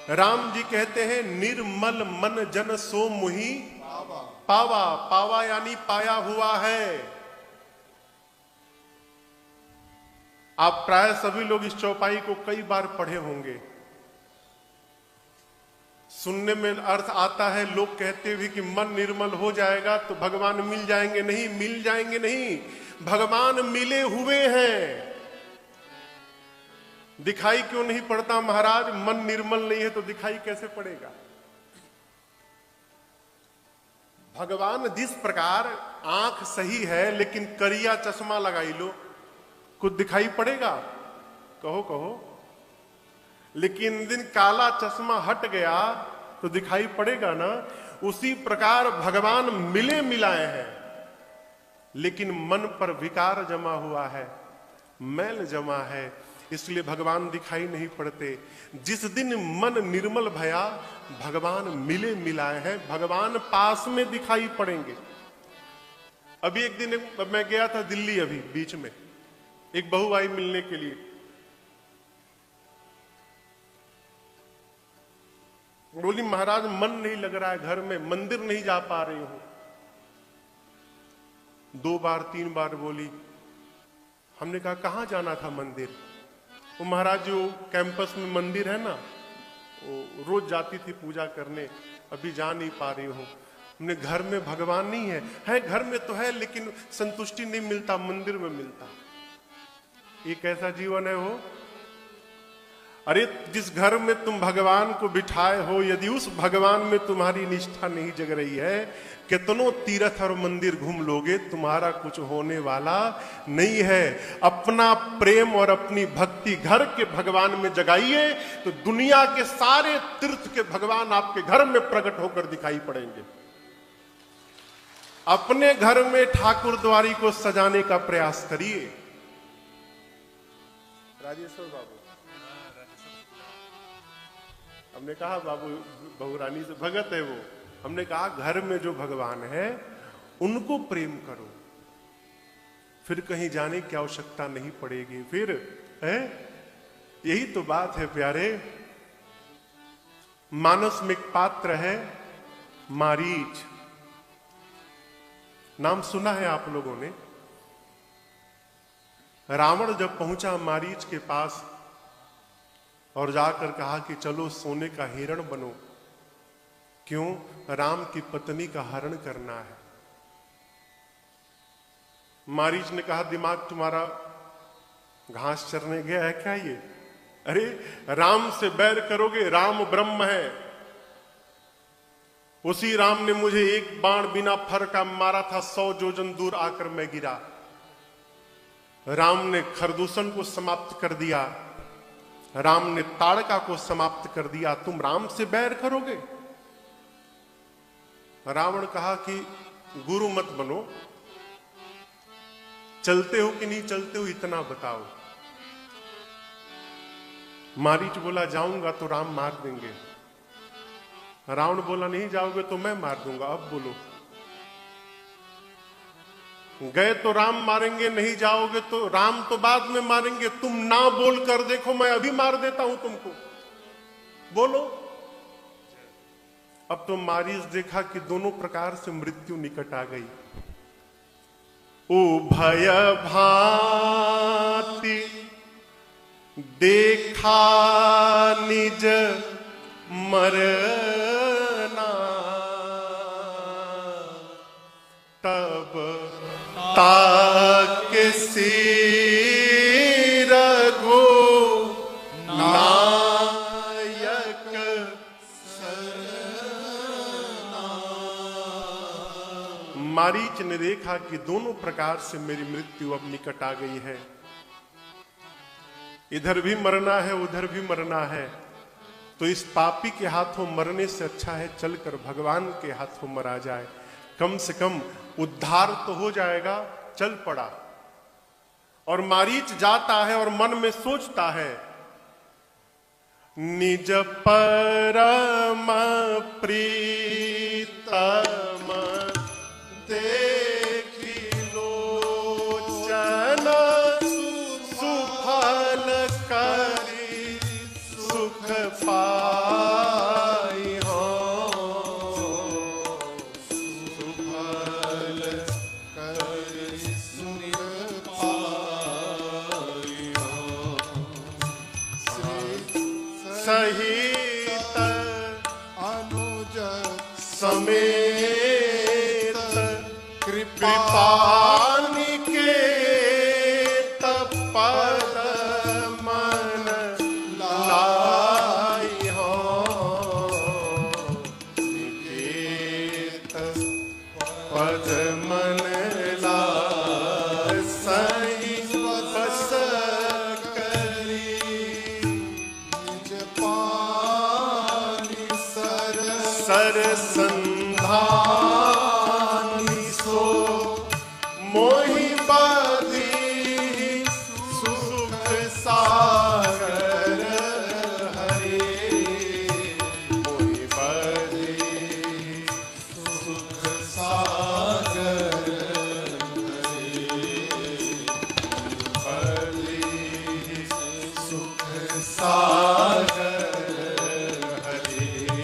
राम जी कहते हैं निर्मल मन जन सो मुहि पावा। पावा यानी पाया हुआ है। आप प्राय सभी लोग इस चौपाई को कई बार पढ़े होंगे। सुनने में अर्थ आता है, लोग कहते भी कि मन निर्मल हो जाएगा तो भगवान मिल जाएंगे। नहीं, मिल जाएंगे नहीं, भगवान मिले हुए हैं। दिखाई क्यों नहीं पड़ता महाराज? मन निर्मल नहीं है तो दिखाई कैसे पड़ेगा? भगवान जिस प्रकार आंख सही है लेकिन करिया चश्मा लगाई लो, कुछ दिखाई पड़ेगा? कहो कहो। लेकिन दिन काला चश्मा हट गया तो दिखाई पड़ेगा ना। उसी प्रकार भगवान मिले मिलाए हैं, लेकिन मन पर विकार जमा हुआ है, मैल जमा है, इसलिए भगवान दिखाई नहीं पड़ते। जिस दिन मन निर्मल भया, भगवान मिले मिलाए हैं, भगवान पास में दिखाई पड़ेंगे। अभी एक दिन मैं गया था दिल्ली, अभी बीच में एक बहू आई मिलने के लिए। बोली महाराज मन नहीं लग रहा है घर में, मंदिर नहीं जा पा रही हूं। 2 बार 3 बार बोली। हमने कहा कहां जाना था मंदिर? वो महाराज जो कैंपस में मंदिर है ना, वो रोज जाती थी पूजा करने, अभी जा नहीं पा रही हूं। हमने घर में भगवान नहीं है घर में तो है, लेकिन संतुष्टि नहीं मिलता, मंदिर में मिलता। ये कैसा जीवन है वो? अरे जिस घर में तुम भगवान को बिठाए हो, यदि उस भगवान में तुम्हारी निष्ठा नहीं जग रही है, कितनों तीर्थ और मंदिर घूम लोगे, तुम्हारा कुछ होने वाला नहीं है। अपना प्रेम और अपनी भक्ति घर के भगवान में जगाइए, तो दुनिया के सारे तीर्थ के भगवान आपके घर में प्रकट होकर दिखाई पड़ेंगे। अपने घर में ठाकुर द्वारी को सजाने का प्रयास करिए। राजेश्वर बाबू, हमने कहा बाबू बहुरानी से भगत है वो, हमने कहा घर में जो भगवान है उनको प्रेम करो, फिर कहीं जाने की आवश्यकता नहीं पड़ेगी। फिर है, यही तो बात है प्यारे। मानस में एक पात्र है मारीच, नाम सुना है आप लोगों ने। रावण जब पहुंचा मारीच के पास और जाकर कहा कि चलो सोने का हिरण बनो, क्यों? राम की पत्नी का हरण करना है। मारीच ने कहा दिमाग तुम्हारा घास चरने गया है क्या ये? अरे राम से बैर करोगे? राम ब्रह्म है। उसी राम ने मुझे एक बाण बिना फर का मारा था, 100 योजन दूर आकर मैं गिरा। राम ने खरदूषण को समाप्त कर दिया, राम ने ताड़का को समाप्त कर दिया, तुम राम से बैर करोगे? रावण कहा कि गुरु मत बनो, चलते हो कि नहीं चलते हो इतना बताओ। मारीच बोला जाऊंगा तो राम मार देंगे। रावण बोला नहीं जाओगे तो मैं मार दूंगा। अब बोलो, गए तो राम मारेंगे, नहीं जाओगे तो राम तो बाद में मारेंगे। तुम ना बोल कर देखो, मैं अभी मार देता हूं तुमको, बोलो। अब तो मारीच देखा कि दोनों प्रकार से मृत्यु निकट आ गई। ओ भय भांति देखा निज मरना, तब ताके सिर रघु नायक सरना। मारीच ने देखा कि दोनों प्रकार से मेरी मृत्यु अब निकट आ गई है, इधर भी मरना है उधर भी मरना है, तो इस पापी के हाथों मरने से अच्छा है चलकर भगवान के हाथों मरा जाए, कम से कम उद्धार तो हो जाएगा। चल पड़ा और मारीच जाता है और मन में सोचता है, निज परम प्रीतम देखी लोचन सुफल करी सुख पा सहित अनुज समेत कृपा निकेत पद मन लाई हो निकेत पद मन लाई सही बस करी निज पानी सर संधानी सो मोहि बाधी सुख सागर हरे मोहि बाधी सुख सागर हरे सुख सागर हरे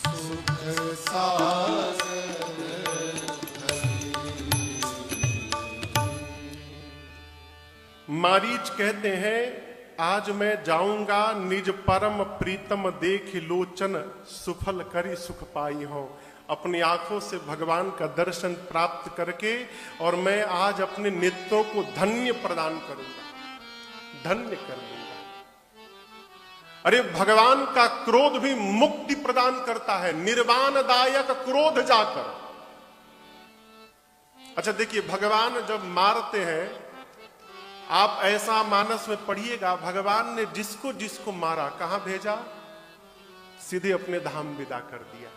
सुख सागर मारीच कहते हैं आज मैं जाऊंगा निज परम प्रीतम देख लोचन सुफल करी सुख पाई हो। अपनी आंखों से भगवान का दर्शन प्राप्त करके और मैं आज अपने नेत्रों को धन्य प्रदान करूंगा, धन्य कर दूंगा। अरे भगवान का क्रोध भी मुक्ति प्रदान करता है, निर्वाणदायक क्रोध जाकर। अच्छा देखिए, भगवान जब मारते हैं, आप ऐसा मानस में पढ़िएगा, भगवान ने जिसको जिसको मारा कहां भेजा? सीधे अपने धाम विदा कर दिया।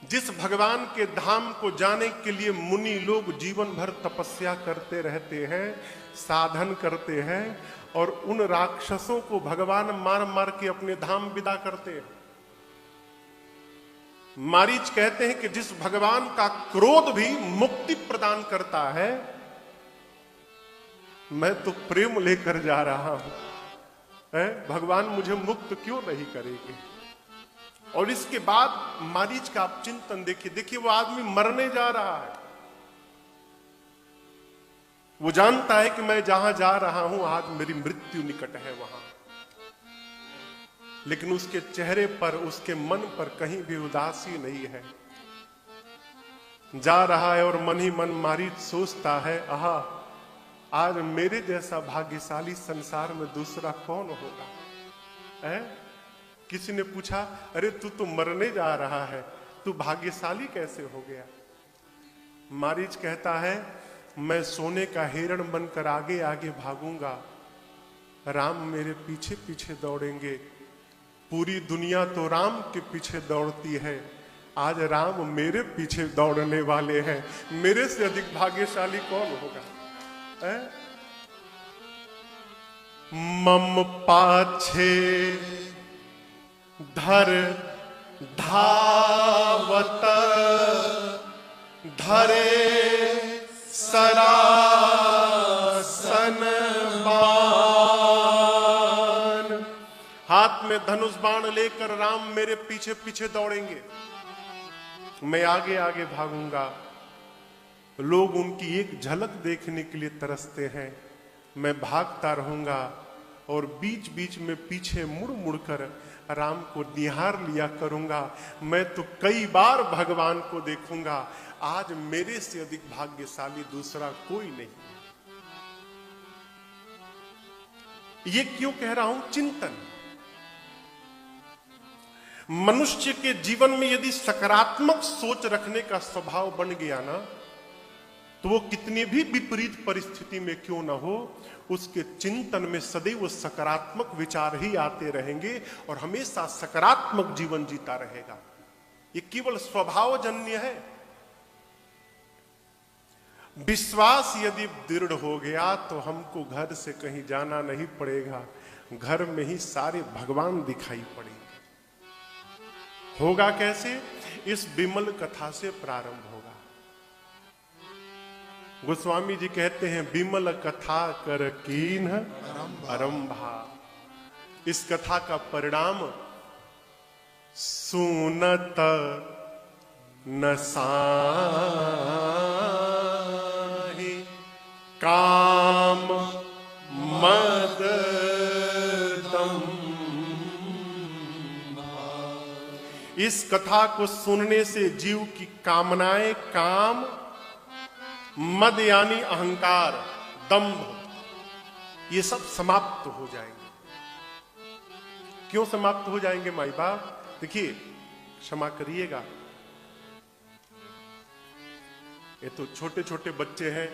जिस भगवान के धाम को जाने के लिए मुनि लोग जीवन भर तपस्या करते रहते हैं, साधन करते हैं, और उन राक्षसों को भगवान मार मार के अपने धाम विदा करते हैं। मारीच कहते हैं कि जिस भगवान का क्रोध भी मुक्ति प्रदान करता है, मैं तो प्रेम लेकर जा रहा हूं, भगवान मुझे मुक्त क्यों नहीं करेंगे? और इसके बाद मारीच का आप चिंतन देखिए, देखिए वो आदमी मरने जा रहा है, वो जानता है कि मैं जहां जा रहा हूं आज मेरी मृत्यु निकट है वहां, लेकिन उसके चेहरे पर, उसके मन पर कहीं भी उदासी नहीं है। जा रहा है और मन ही मन मारीच सोचता है, आहा आज मेरे जैसा भाग्यशाली संसार में दूसरा कौन होगा? किसी ने पूछा, अरे तू तो मरने जा रहा है, तू भाग्यशाली कैसे हो गया? मारीच कहता है, मैं सोने का हिरण बनकर आगे आगे भागूंगा, राम मेरे पीछे पीछे दौड़ेंगे। पूरी दुनिया तो राम के पीछे दौड़ती है, आज राम मेरे पीछे दौड़ने वाले हैं, मेरे से अधिक भाग्यशाली कौन होगा? मम पाछे धर धावत धरे सरासन बाण। हाथ में धनुष बाण लेकर राम मेरे पीछे पीछे दौड़ेंगे, मैं आगे आगे भागूंगा। लोग उनकी एक झलक देखने के लिए तरसते हैं, मैं भागता रहूंगा और बीच बीच में पीछे मुड़ मुड़कर राम को निहार लिया करूंगा। मैं तो कई बार भगवान को देखूंगा, आज मेरे से अधिक भाग्यशाली दूसरा कोई नहीं। ये क्यों कह रहा हूं? चिंतन। मनुष्य के जीवन में यदि सकारात्मक सोच रखने का स्वभाव बन गया ना, तो वो कितनी भी विपरीत परिस्थिति में क्यों ना हो, उसके चिंतन में सदैव सकारात्मक विचार ही आते रहेंगे और हमेशा सकारात्मक जीवन जीता रहेगा। ये केवल स्वभावजन्य है। विश्वास यदि दृढ़ हो गया तो हमको घर से कहीं जाना नहीं पड़ेगा, घर में ही सारे भगवान दिखाई पड़ेंगे। होगा कैसे? इस विमल कथा से प्रारंभ होगा। गोस्वामी जी कहते हैं, विमल कथा कर कीन्ह आरंभा। इस कथा का परिणाम सुनत न साहि काम मद इस कथा को सुनने से जीव की कामनाएं, काम, मद यानी अहंकार, दंभ, ये सब समाप्त हो जाएंगे। क्यों समाप्त हो जाएंगे माई बाप? देखिए, क्षमा करिएगा, ये तो छोटे छोटे बच्चे हैं,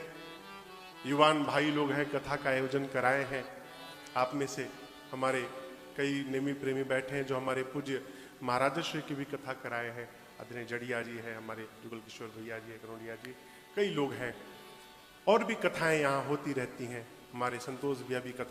युवान भाई लोग हैं, कथा का आयोजन कराए हैं। आप में से हमारे कई नेमी प्रेमी बैठे हैं जो हमारे पूज्य महाराजश्री की भी कथा कराए हैं। आदरणीय जड़िया जी हैं, हमारे जुगल किशोर भैया जी, करोड़िया जी, कई लोग हैं। और भी कथाएं यहाँ होती रहती हैं। हमारे संतोष भैया भी कथा